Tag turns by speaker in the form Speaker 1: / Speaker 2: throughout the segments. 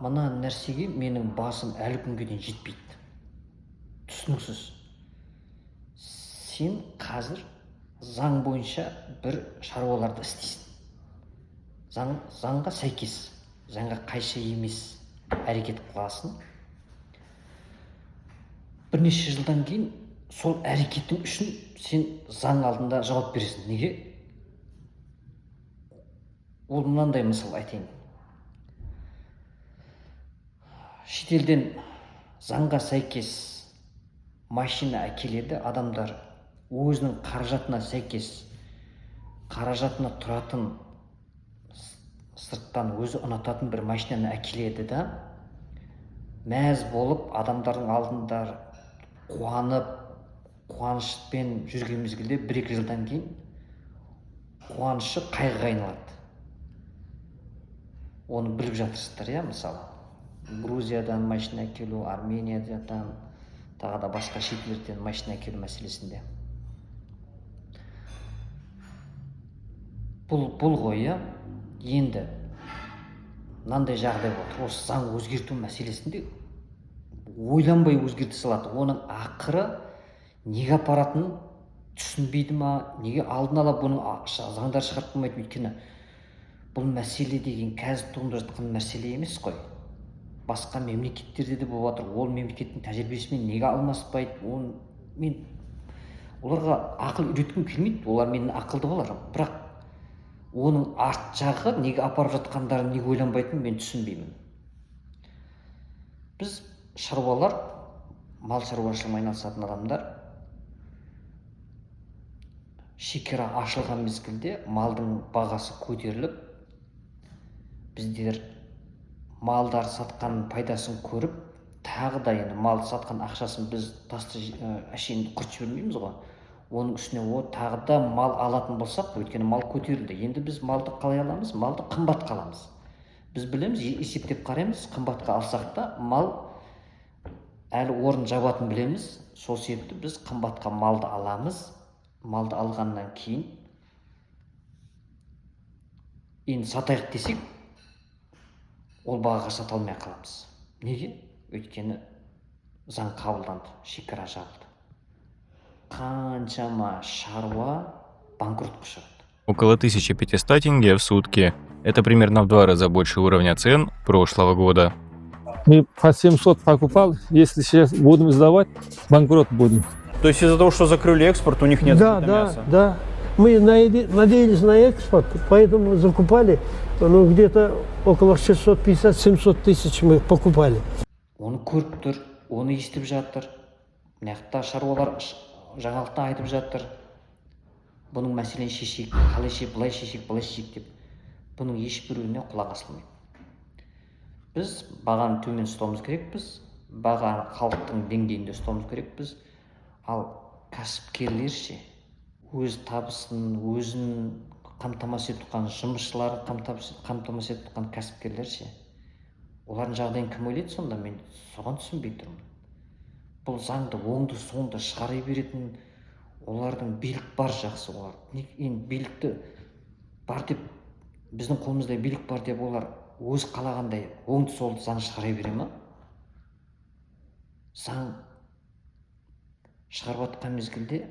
Speaker 1: мына нәрсеге менің басым әлі күнге дейін жетпейді. Түсініксіз. Сен қазір заң бойынша бір шаруаларды істейсің. Заңға сәйкес, заңға қайшы емес әрекет қыласың. Бірнеше жылдан кейін сол әрекеттің үшін сен заң алдында жауап бересің. Неге? Ол мынандай мысал айтайын. Шетелден заңға сәйкес машина әкеледі, адамдар өзінің қаражатына сәйкес, қаражатына тұратын, сырттан өзі ұнататын бір машинаны әкеледі да, мәз болып адамдардың алдында қуанып, қуанышпен жүрген мезгілде 1-2 жылдан кейін қуанышы қайғыға айналады. Оны біліп жатырсыздар, иә, мысалы. Грузиядан машина әкелу, Армениядан, тағы да басқа шетелдерден машина әкелу мәселесінде. Бұл ғой, иә. Енді мынандай жағдай болды. Осы заң өзгерту мәселесінде ойланбай өзгерте салады. Оның ақыры неге апаратынын түсінбейді ма, неге алдын ала бұның заңдар шығарып қоймайды? Өйткені бұл мәселе деген қазір туындап жатқан мәселе емес қой. Басқа мемлекеттерде де болып жатыр. Ол мемлекеттің тәжірибесімен неге алмаспайды? Оларға ақыл үйреткім келмейді. Олар менің ақылды болар. Бірақ оның арт жағы неге апарып жатқандарын неге ойланбайтынын мен түсінбеймін. Біз шаруалар, мал шаруашылығымен айналысатын адамдар, шекара ашылған мезгілде малдың бағасы көтеріліп, біздер малдар сатқан пайдасын көріп, тағы да енді мал сатқан ақшасын біз әшейін құрт жібермейміз ғой. Оның үстіне тағы да мал алатын болсақ, өйткені мал көтерілді. Енді біз малды қалай аламыз? Малды қымбатқа аламыз. Біз білеміз, есептеп қараймыз, қымбатқа алсақ та мал әлі орын жабатын білеміз. Сол себепті біз қымбатқа малды аламыз. Малды алғаннан кейін енді сатайық десек, ол бағаға сата алмай қаламыз. Неге? Өйткені заң қабылданды, шекара жабылды. Қаншама шаруа банкротқа ұшырады.
Speaker 2: Около 1500 тенге в сутки. Это примерно в 2 раза больше уровня цен прошлого года.
Speaker 3: Мы по 700 покупал, если сейчас будем сдавать, банкрот будем.
Speaker 4: То есть из-за того, что закрыли экспорт, у них нет мяса?
Speaker 5: Да. Мы надеялись на экспорт, поэтому закупали, где-то около 650-700 тысяч мы покупали.
Speaker 1: Оны көріп тұр, оны естіп жатыр. Мынаяқта шаруалар жаңалықта айтып жатыр. Бұның мәселені шешейік, қалай шешейік, былай шешейік деп. Бұның ешбіреуіне құлақ асылмайды. Біз бағаны төмен ұстауымыз керекпіз, бағаны халықтың деңгейінде ұстауымыз керекпіз. Ал кәсіпкерлер ше, өз табысын, өзін қамтамасыз етіп тұрған жұмысшыларын қамтамасыз етіп тұрған кәсіпкерлер ше, олардың жағдайын кім ойлайды сонда? Мен соған түсінбей тұрмын. Бұл заңды оңды соңды шығара беретін олардың билік бар, жақсы олар. Енді билікті бар деп, біздің қолымызда билік бар деп олар өз қалағандай оңды солды заң шығара бере ма? Заң шығарып жатқан мезгілде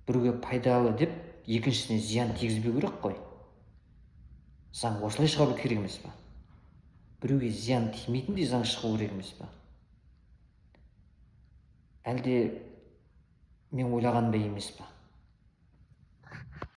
Speaker 1: біреуге пайдалы деп, екіншісіне зиян тигізбеу керек қой. Заң осылай шығару керек емес пе? Біреуге зиян тимейтіндей заң шығу керек емес пе? Әлде мен ойлағандай емес пе?